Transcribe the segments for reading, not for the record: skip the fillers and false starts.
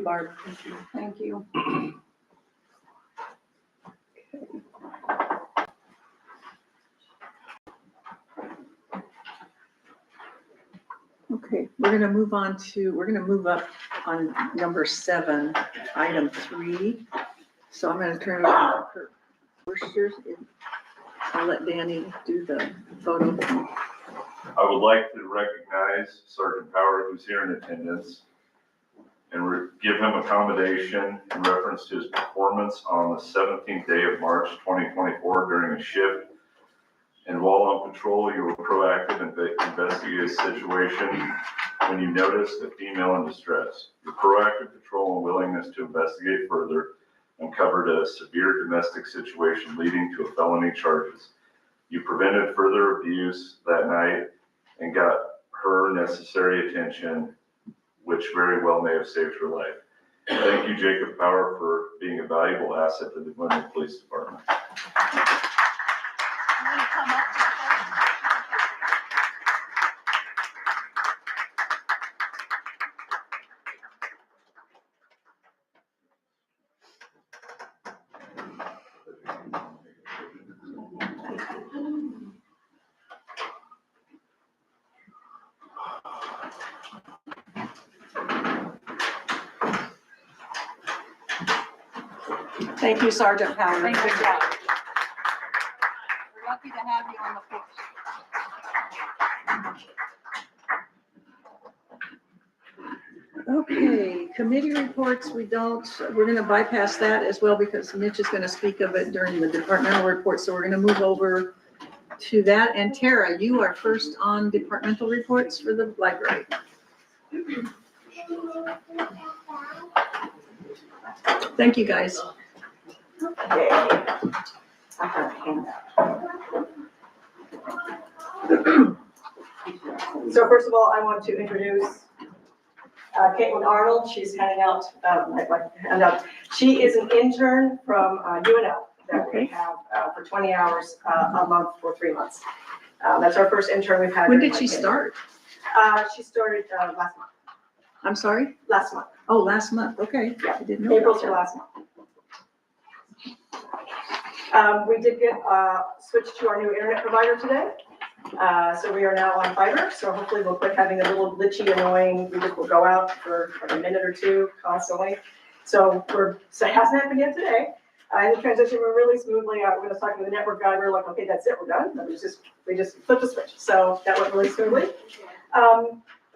Barb. Thank you. Thank you. Okay, we're gonna move up on number 7, item 3. So I'm gonna turn it over to Kurt Forster. I'll let Danny do the photo. I would like to recognize Sergeant Power, who's here in attendance, and give him accommodation in reference to his performance on the 17th day of March 2024 during a shift. And while on patrol, you were proactive and investigated a situation when you noticed a female in distress. Your proactive patrol and willingness to investigate further uncovered a severe domestic situation leading to a felony charges. You prevented further abuse that night and got her necessary attention, which very well may have saved her life. Thank you, Jacob Power, for being a valuable asset to the Glenwood Police Department. Thank you, Sergeant Power. Thank you. We're lucky to have you on the force. Okay, committee reports, we're gonna bypass that as well because Mitch is gonna speak of it during the departmental report, so we're gonna move over to that. And Tara, you are first on departmental reports for the library. Thank you, guys. So first of all, I want to introduce Caitlin Arnold. She's handing out, she is an intern from UNL that we have for 20 hours a month for 3 months. That's our first intern we've had. When did she start? She started last month. I'm sorry? Last month. Oh, last month, okay. Yeah. I didn't know. April about to that. last month. We did get switched to our new internet provider today. So we are now on fiber. So hopefully we'll quit having a little glitchy, annoying, we just will go out for like a minute or two constantly. So it hasn't happened yet today. And the transition went really smoothly. We're just talking to the network guy. We're like, okay, that's it, we're done. And we just flipped the switch. So that went really smoothly.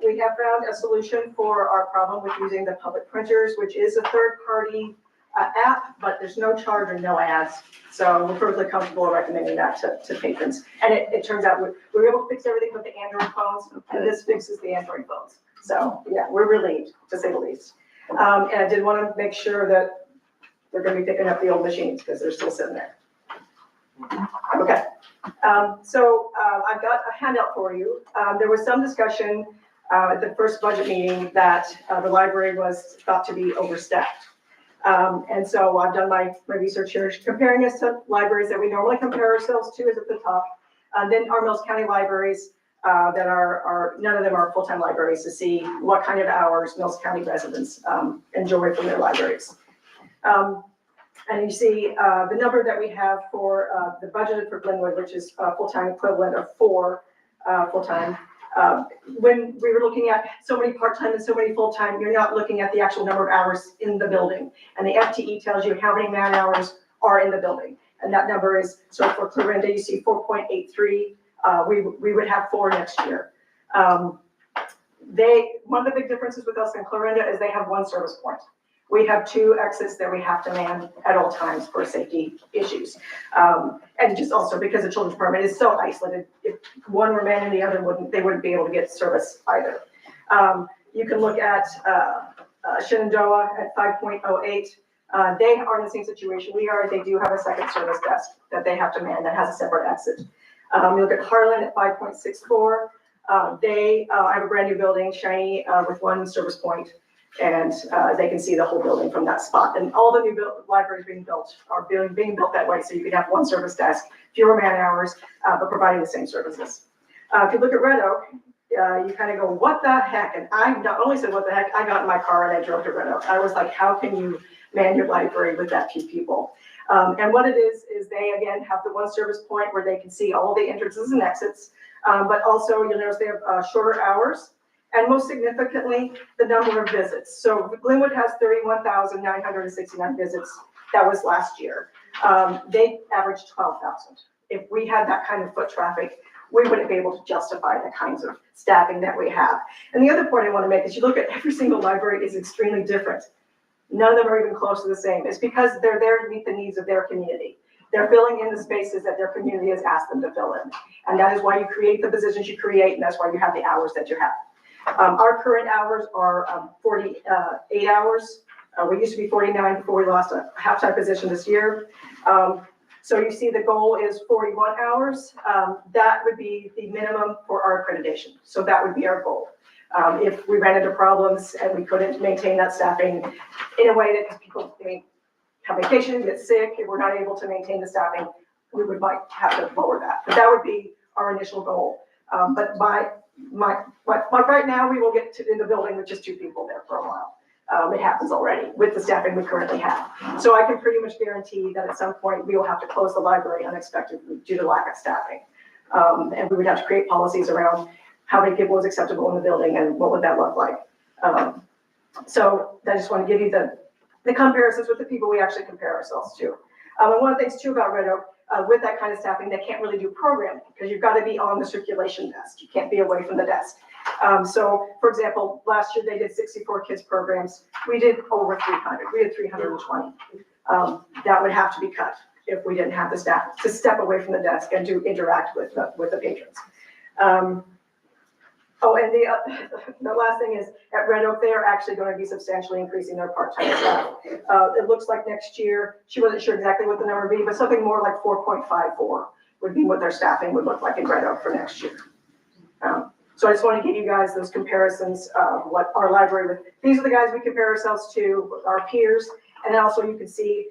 We have found a solution for our problem with using the public printers, which is a third-party app, but there's no charge or no ads. So we're perfectly comfortable recommending that to patrons. And it turns out we were able to fix everything with the Android phones, and this fixes the Android phones. So yeah, we're relieved, to say the least. And I did want to make sure that they're going to be picking up the old machines because they're still sitting there. Okay. So I've got a handout for you. There was some discussion at the first budget meeting that the library was thought to be overstaffed. And so I've done my research here, comparing us to libraries that we normally compare ourselves to is at the top. Then our Mills County libraries that are none of them are full-time libraries, to see what kind of hours Mills County residents enjoy from their libraries. And you see the number that we have for the budgeted for Glenwood, which is a full-time equivalent of 4 full-time. When we were looking at so many part-time and so many full-time, you're not looking at the actual number of hours in the building. And the FTE tells you how many man hours are in the building. And that number is, so for Clarinda, you see 4.83. We would have 4 next year. One of the big differences with us and Clarinda is they have 1 service point. We have 2 exits that we have to man at all times for safety issues. And just also because the children's department is so isolated, if one were manning, the other wouldn't be able to get service either. You can look at Shenandoah at 5.08. They are in the same situation we are. They do have a second service desk that they have to man that has a separate exit. You look at Harlan at 5.64. I have a brand new building, shiny, with 1 service point. And they can see the whole building from that spot. And all the new libraries being built are being built that way, so you can have 1 service desk, fewer man hours, but providing the same services. If you look at Red Oak, you kind of go, what the heck? And I not only said, what the heck, I got in my car and I drove to Red Oak. I was like, how can you man your library with that few people? And what it is they, again, have the one service point where they can see all the entrances and exits. But also, you'll notice they have shorter hours. And most significantly, the number of visits. So Glenwood has 31,969 visits. That was last year. They averaged 12,000. If we had that kind of foot traffic, we wouldn't be able to justify the kinds of staffing that we have. And the other point I want to make is you look at every single library is extremely different. None of them are even close to the same. It's because they're there to meet the needs of their community. They're filling in the spaces that their community has asked them to fill in. And that is why you create the positions you create, and that's why you have the hours that you have. Our current hours are 48 hours. We used to be 49 before we lost a half-time position this year. So you see the goal is 41 hours. That would be the minimum for our accreditation. So that would be our goal. If we ran into problems and we couldn't maintain that staffing in a way that people have vacation, get sick, if we're not able to maintain the staffing, we would might have to lower that. But that would be our initial goal. But right now, we will get in the building with just 2 people there for a while. It happens already with the staffing we currently have. So I can pretty much guarantee that at some point we will have to close the library unexpectedly due to lack of staffing. And we would have to create policies around how many people is acceptable in the building and what would that look like. So I just want to give you the comparisons with the people we actually compare ourselves to. And one of the things too about Red Oak, with that kind of staffing, they can't really do programming because you've got to be on the circulation desk. You can't be away from the desk. So, for example, last year they did 64 kids programs. We did over 300. We did 320. That would have to be cut if we didn't have the staff to step away from the desk and to interact with the patrons. And the last thing is at Red Oak, they are actually going to be substantially increasing their part-time staff. It looks like next year, she wasn't sure exactly what the number would be, but something more like 4.54 would be what their staffing would look like in Red Oak for next year. So I just want to give you guys those comparisons of what our library, these are the guys we compare ourselves to, our peers. And then also you can see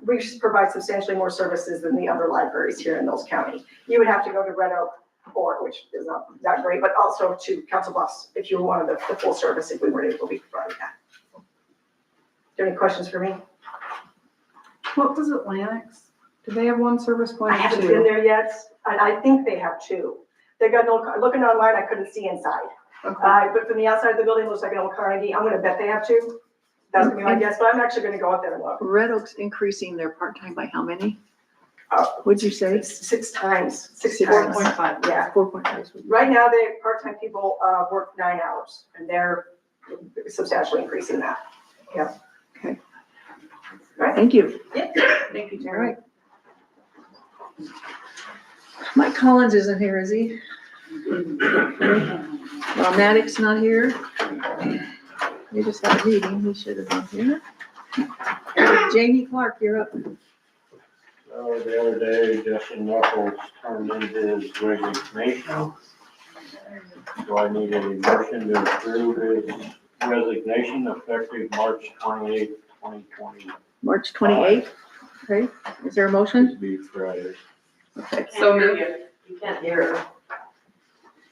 we provide substantially more services than the other libraries here in Mills County. You would have to go to Red Oak, which is not that great, but also to Council Bluffs if you wanted the full service, if we weren't able to provide that. Do you have any questions for me? What does Atlantic's? Do they have one service point? I haven't been there yet, and I think they have 2. They got no, looking online, I couldn't see inside. Okay. But from the outside of the building, it looks like an old Carnegie. I'm gonna bet they have 2. That's gonna be my guess, but I'm actually gonna go out there and look. Red Oak's increasing their part-time by how many? What'd you say? It's 6 times, 6 Six times. times. 4.5. Yeah. 4.5. Right now, they part-time people work 9 hours, and they're substantially increasing that. Yeah. Okay. Right. Thank you. Yeah. Thank you, All Terry. right. Mike Collins isn't here, is he? Well, Maddox's not here. We just had a meeting, he should have been here. Jamie Clark, you're up. The other day, Justin Knuckles turned in his resignation. Do I need any motion to approve his resignation effective March 28th, 2020? March 28th. Okay, is there a motion? Should be Friday. Okay. So moved. You can't hear her.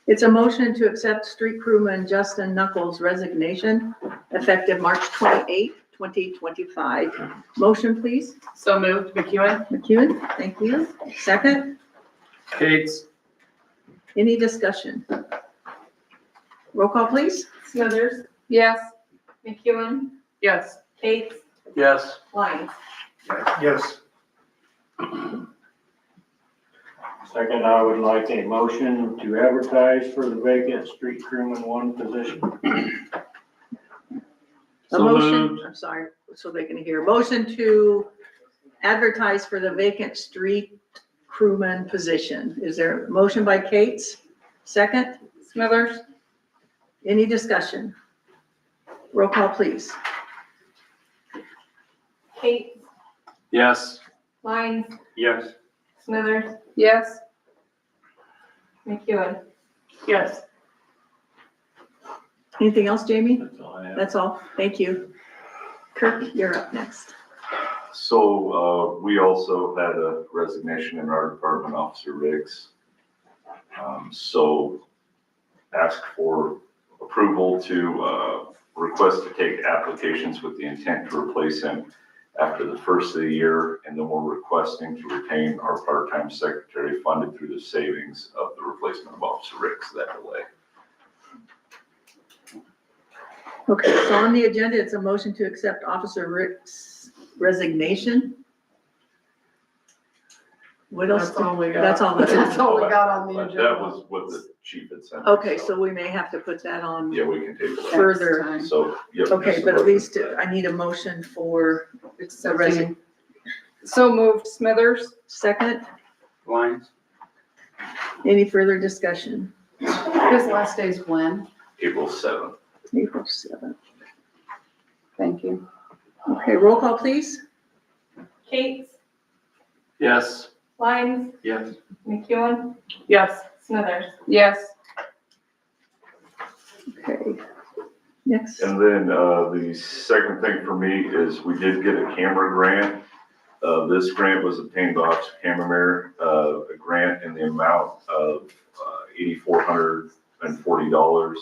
It's a motion to accept street crewman Justin Knuckles' resignation effective March 28th, 2025. Motion, please. So moved. McEwen? McEwen, thank you. Second, Kate's. any discussion? Roll call, please. Smithers, Yes. McEwen, Yes. Kate's, Yes. Lyons. Yes. Second, I would like a motion to advertise for the vacant street crewman 1 position. A motion, I'm sorry, so they can hear. Motion to advertise for the vacant street crewman position. Is there a motion by Kate's? Second, Smithers? any discussion? Roll call, please. Kate's, Yes. Lyons, Yes. Smithers, Yes. McEwen. Yes. Anything else, Jamie? That's all I have. That's all. Thank you. Kirk, you're up next. So, we also had a resignation in our department, Officer Riggs. So ask for approval to request to take applications with the intent to replace him after the first of the year, and then we're requesting to retain our part-time secretary funded through the savings of the replacement of Officer Rick's that delay. Okay, so on the agenda, it's a motion to accept Officer Rick's resignation. What else? That's all we got. That's all. That's all we got on the But agenda. that was what the chief had sent. me, Okay, so we may have to put that on Yeah, we can take it. further. Next time. So, yep. Okay, just but at look least at that. I need a motion for the Accepting. So moved, Smithers? second. Lines? Any further discussion? His last day's when? April 7th. April 7th. Thank you. Okay, roll call, please. Kate, Yes. Lyons, Yes. McEwen, Yes. Smithers. Yes. Okay. Next. And then, the second thing for me is we did get a camera grant. This grant was obtained by Officer Cameramer, a grant in the amount of $8,440.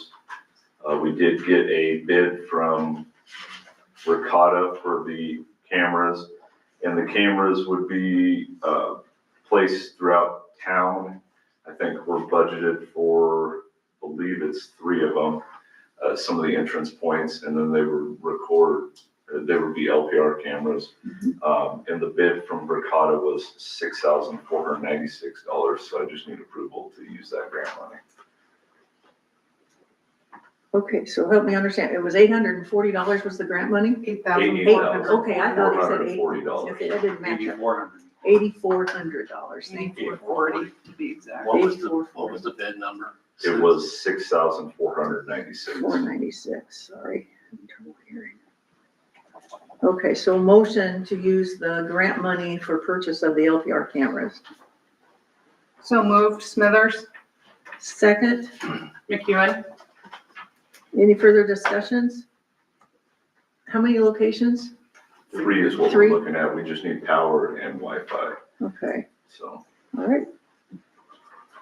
We did get a bid from Ricotta for the cameras, and the cameras would be placed throughout town. I think we're budgeted for, I believe it's 3 of them, some of the entrance points, and then they would record, they would be LPR cameras. And the bid from Ricotta was $6,496, so I just need approval to use that grant money. Okay, so help me understand. It was $840 was the grant money? $8,400. Okay, I thought he said eight. $440. Okay, that didn't match up. $8,400. Thank you. 40 to be exact. What was the bid number? It was $6,496. 496, sorry. I'm trouble hearing. Okay, so motion to use the grant money for purchase of the LPR cameras. So moved, Smithers? Second, McEwen? any further discussions? How many locations? 3 is what 3? we're looking at. We just need power and Wi-Fi, Okay, so. all right.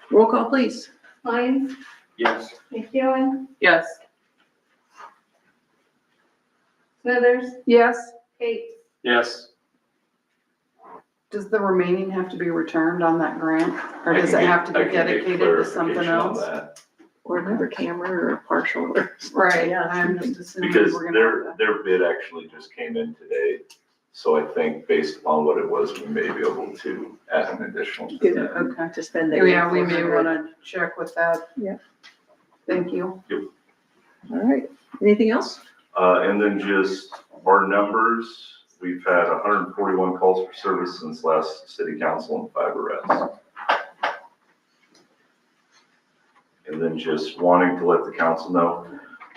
Roll call, please. Lyons, Yes. McEwen, Yes. Smithers, Yes. Kate. Yes. Does the remaining have to be returned on that grant? Or I does can it get- have to I be can get dedicated to something clarification on else? that. Or another camera or partial or. Right, Yeah. I'm just assuming Because we're gonna have their bid actually just came in today. So I think based upon what it was, we may be able to add an additional. to Give that. it, okay, to spend the. Yeah, we may 8,400. wanna check with that. Yeah. Thank you. All right, anything else? And then just our numbers, we've had 141 calls for service since last city council and 5 arrests. And then just wanting to let the council know,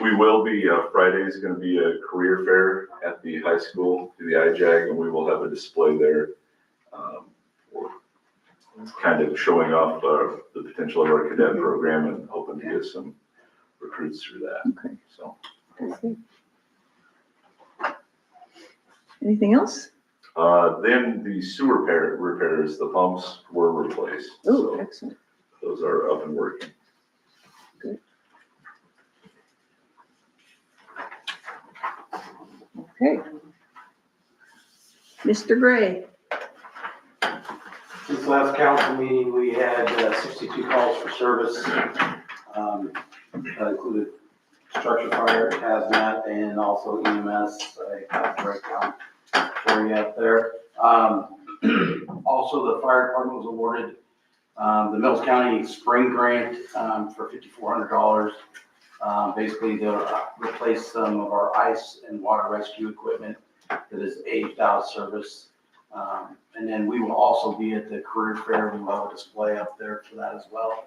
we will be, Friday's gonna be a career fair at the high school, through the IJAG, and we will have a display there. For kind of showing off, the potential of our cadet program and hoping to get some recruits through that, Okay. so. Okay. Anything else? Then the sewer repairs, the pumps were replaced. Oh, So excellent. those are up and working. Okay. Mr. Gray, Since last council meeting, we had 62 calls for service. That included structure fire, hazmat, and also EMS. I got the breakdown for you up there. Also, the fire department was awarded the Mills County Spring Grant for $5,400. Basically, to replace some of our ice and water rescue equipment that is aged out of service. And then we will also be at the career fair. We will have a display up there for that as well.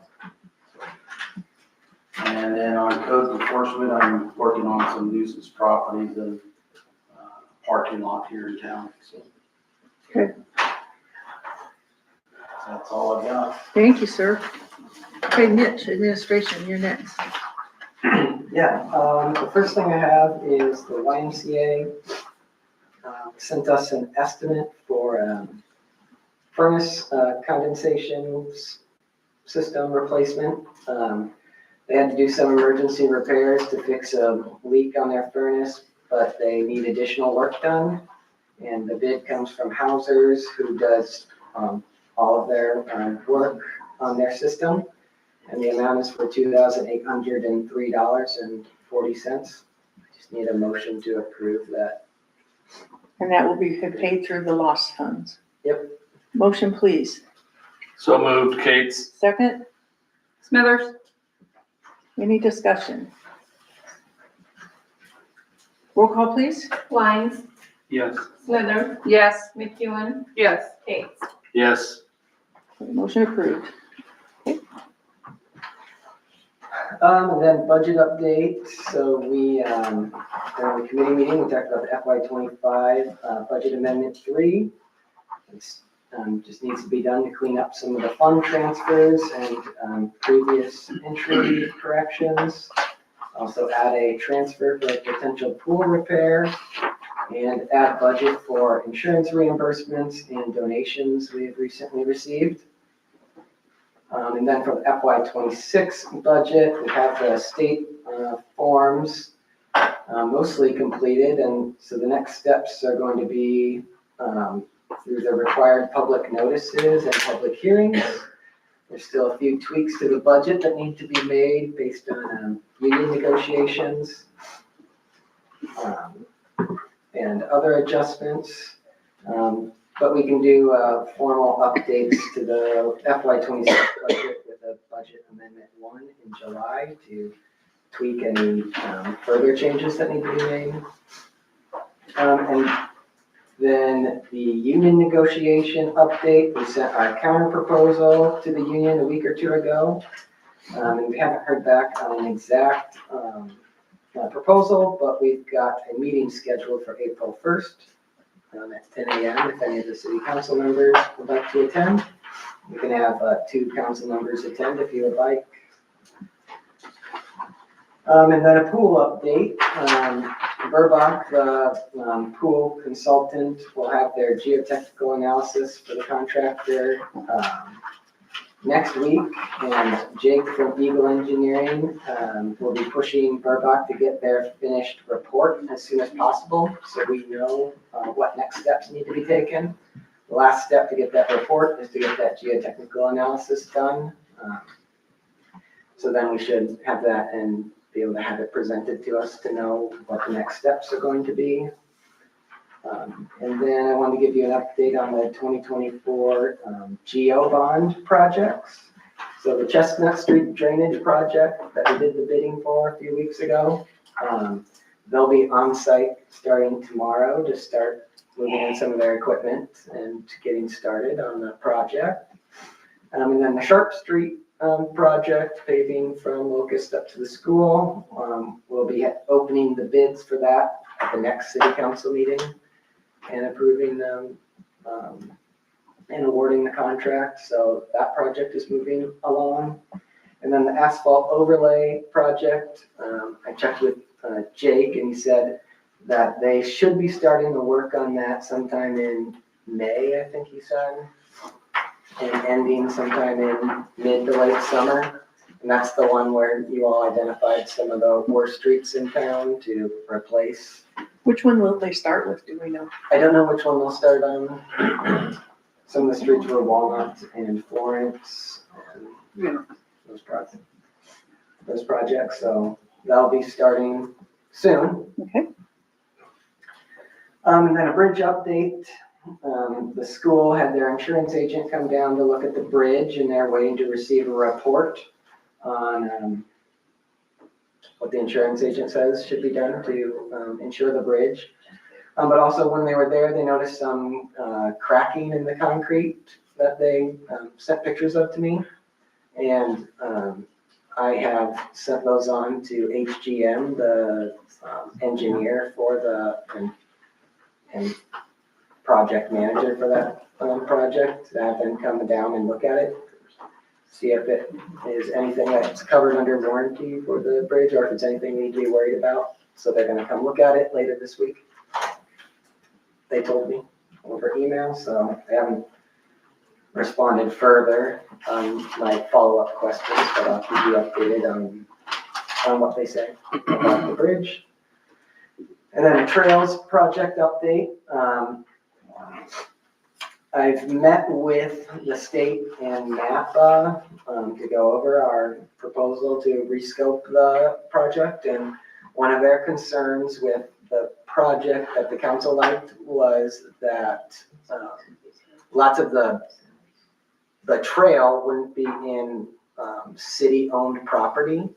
And then on code enforcement, I'm working on some nuisance properties and parking lot here in town, so. Okay. That's all I've got. thank you, sir. Okay, Mitch, administration, you're next. Yeah, the first thing I have is the YMCA sent us an estimate for furnace condensation system replacement. They had to do some emergency repairs to fix a leak on their furnace, but they need additional work done. And the bid comes from Hausers, who does all of their work on their system. And the amount is for $2,803.40. I just need a motion to approve that. And that will be paid through the lost funds. Yep. Motion, please. So moved, Kate's. Second, Smithers, any discussion? Roll call, please. Lines, Yes. Smithers, yes. McEwen, Yes. Kate. Yes. Motion approved. And then budget update, so we, during the committee meeting, we talked about the FY25 budget amendment 3. It's, just needs to be done to clean up some of the fund transfers and previous entry corrections. Also add a transfer for a potential pool repair and add budget for insurance reimbursements and donations we have recently received. And then for the FY26 budget, we have the state forms mostly completed. And so the next steps are going to be through the required public notices and public hearings. There's still a few tweaks to the budget that need to be made based on union negotiations and other adjustments. But we can do formal updates to the FY26 budget with a budget amendment 1 in July to tweak any further changes that need to be made. And then the union negotiation update, we sent our counter proposal to the union a week or two ago. And we haven't heard back on an exact proposal, but we've got a meeting scheduled for April 1st. At 10 a.m. if any of the city council members would like to attend. We can have 2 council members attend if you would like. And then a pool update. Burbach, the pool consultant, will have their geotechnical analysis for the contractor next week. And Jake from Eagle Engineering will be pushing Burbach to get their finished report as soon as possible, so we know what next steps need to be taken. The last step to get that report is to get that geotechnical analysis done. So then we should have that and be able to have it presented to us to know what the next steps are going to be. And then I want to give you an update on the 2024 GEO bond projects. So the Chestnut Street drainage project that we did the bidding for a few weeks ago, they'll be on site starting tomorrow to start moving in some of their equipment and getting started on the project. And then the Sharp Street project, paving from Locust up to the school, we'll be opening the bids for that at the next city council meeting and approving them and awarding the contract. So that project is moving along. And then the asphalt overlay project, I checked with Jake and he said that they should be starting the work on that sometime in May, I think he said, and ending sometime in mid to late summer. And that's the one where you all identified some of the worst streets in town to replace. Which one will they start with, do we know? I don't know which one they'll start on. Some of the streets were Walnut and Florence and those projects. So that'll be starting soon. Okay. And then a bridge update. The school had their insurance agent come down to look at the bridge and they're waiting to receive a report on what the insurance agent says should be done to insure the bridge. But also when they were there, they noticed some cracking in the concrete that they sent pictures of to me. And I have sent those on to HGM, the engineer for the and project manager for that project, to have them come down and look at it, see if it is anything that's covered under warranty for the bridge or if it's anything we need to be worried about. So they're gonna come look at it later this week. They told me over email, so they haven't responded further on my follow-up questions, but I'll keep you updated on on what they say about the bridge. And then a trails project update. I've met with the state and MAPPA to go over our proposal to rescope the project. And one of their concerns with the project that the council liked was that lots of the trail wouldn't be in city-owned property,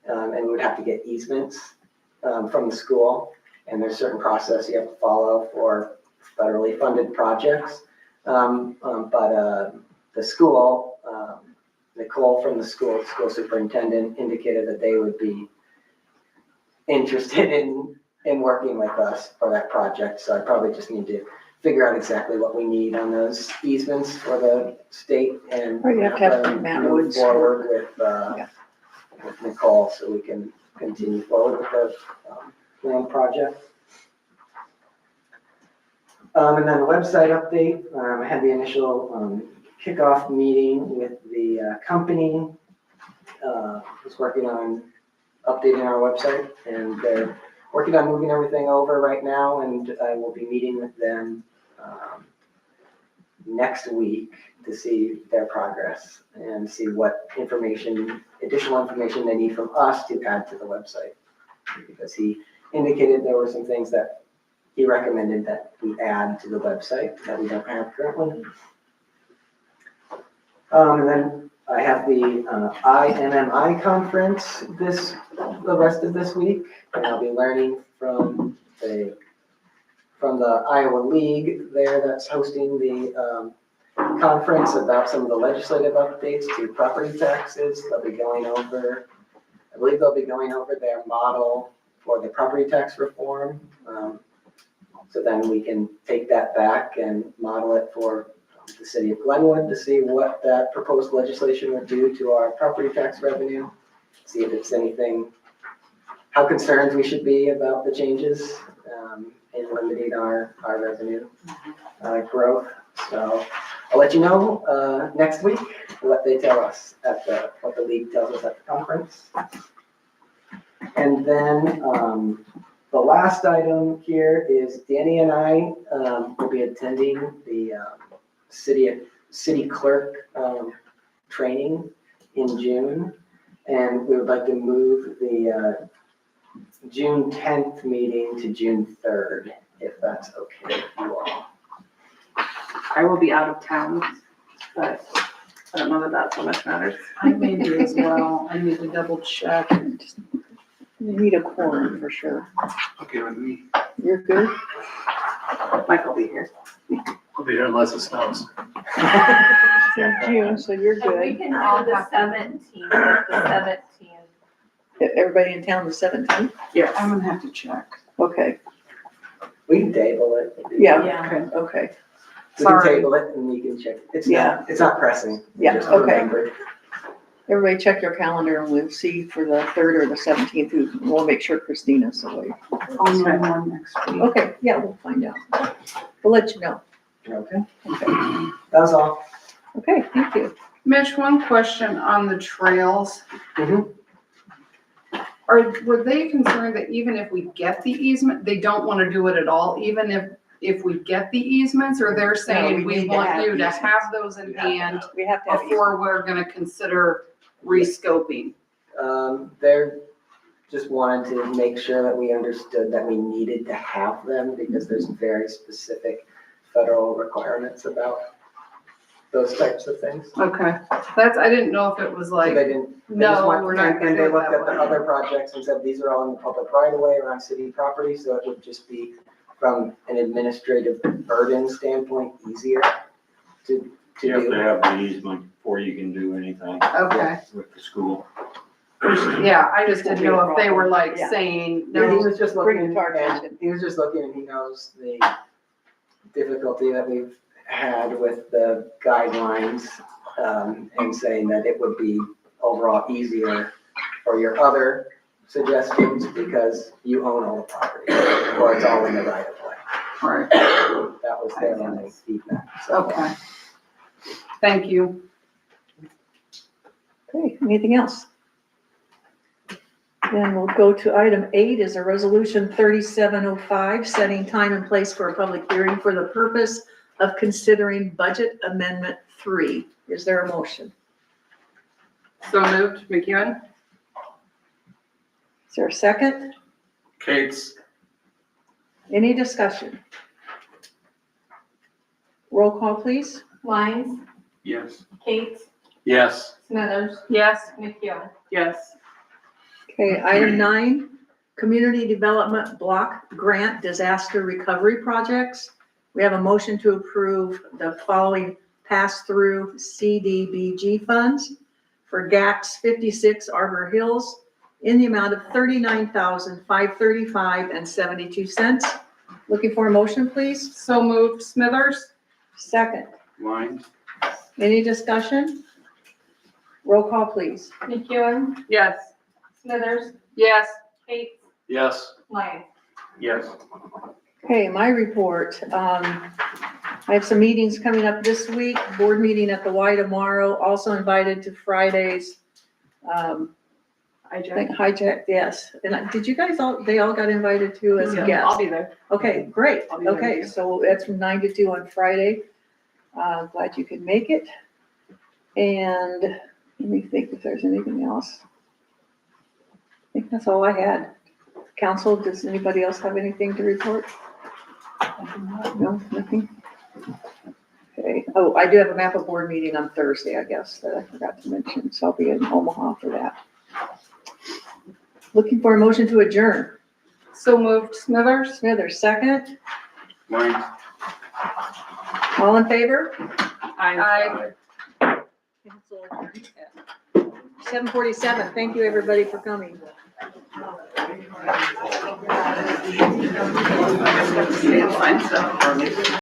and we would have to get easements from the school. And there's certain process you have to follow for federally funded projects. But the school, Nicole from the school superintendent indicated that they would be interested in working with us for that project. So I probably just need to figure out exactly what we need on those easements for the state and Or you have to have Matt move Woods. forward with Yeah. with Nicole so we can continue forward with the land project. And then the website update, I had the initial kickoff meeting with the company. Was working on updating our website, and they're working on moving everything over right now, and I will be meeting with them next week to see their progress and see what additional information they need from us to add to the website. Because he indicated there were some things that he recommended that we add to the website that we don't have currently. And then I have the IMMI conference the rest of this week, and I'll be learning from the Iowa League there that's hosting the conference about some of the legislative updates to property taxes. I believe they'll be going over their model for the property tax reform. So then we can take that back and model it for the city of Glenwood to see what that proposed legislation would do to our property tax revenue. See if it's anything, how concerned we should be about the changes in limiting our revenue growth. So I'll let you know next week what they tell us what the league tells us at the conference. And then the last item here is Danny and I will be attending the city clerk training in June. And we would like to move the June 10th meeting to June 3rd, if that's okay with you all. I will be out of town, but I don't know that that so much matters. I may be as well. I need to double check. You need a quorum for sure. Okay with me. You're good? Mike will be here. I'll be here unless it snows. It's in June, so you're So we good. can do the 17th. Everybody in town the 17th? Yeah, I'm gonna have to check. Okay, We can table it. yeah, Yeah. okay. We can Sorry. table it and you can check. It's Yeah. not pressing. Yeah, Just okay. remember. Everybody check your calendar and we'll see for the 3rd or the 17th. We'll make sure Christina's away. I'll know more next week. Okay, yeah, we'll find out. We'll let you know. Okay, Okay, that was all. okay, thank you. Mitch, one question on the trails. Mhm. Were they concerned that even if we get the easement, they don't want to do it at all, even if we get the easements, or they're No, saying we we need to want have you to easements. have those in hand We have to have. before we're gonna consider rescoping? They're just wanted to make sure that we understood that we needed to have them because there's very specific federal requirements about those types of things. Okay, I didn't know if it was So like, they didn't. they just no, want- we're not And gonna they do it looked that at the way. other projects and said, these are all in the public right of way or on city property, so it would just be from an administrative burden standpoint, easier to You have to do. have the easement before you can do anything Okay, with the school. yeah, I just didn't know if they were like Yeah. saying, Yeah, he no, was just Bring it looking, to our and attention. he was just looking and he knows the difficulty that we've had with the guidelines, and saying that it would be overall easier for your other suggestions because you own all the property, or it's all in the right of way. right, That was their only feedback, so. okay. Thank you. Okay, anything else? Then we'll go to item 8 is a resolution 3705, setting time and place for a public hearing for the purpose of considering budget amendment 3. Is there a motion? So moved, McEwen? Is there a second? Kate's, Any discussion? Roll call, please. Lines, yes. Kate, Yes. Smithers, Yes. McEwen. Yes. Okay, item 9, Community Development Block Grant Disaster Recovery Projects. We have a motion to approve the following pass-through CDBG funds for GAX 56 Arbor Hills in the amount of $39,535.72. Looking for a motion, please? So moved, Smithers? Second. Lines, Any discussion? Roll call, please. McEwen, Yes. Smithers, Yes. Kate, yes. Lines. Yes. Okay, my report. I have some meetings coming up this week, board meeting at the Y tomorrow, also invited to Friday's, I think hijack, yes. And did you guys they all got invited to as a I'll guest? be there. Okay, great. I'll be there Okay, with you. so that's from 9 to 2 on Friday. Glad you could make it. And let me think if there's anything else. I think that's all I had. Council, does anybody else have anything to report? No, nothing? Okay, oh, I do have a MAPPA board meeting on Thursday, I guess, that I forgot to mention, so I'll be in Omaha for that. Looking for a motion to adjourn. So moved, Smithers? Smithers, second. Lines. All in favor? Aye. Council adjourned at 7:47. Thank you, everybody, for coming. Sign stuff.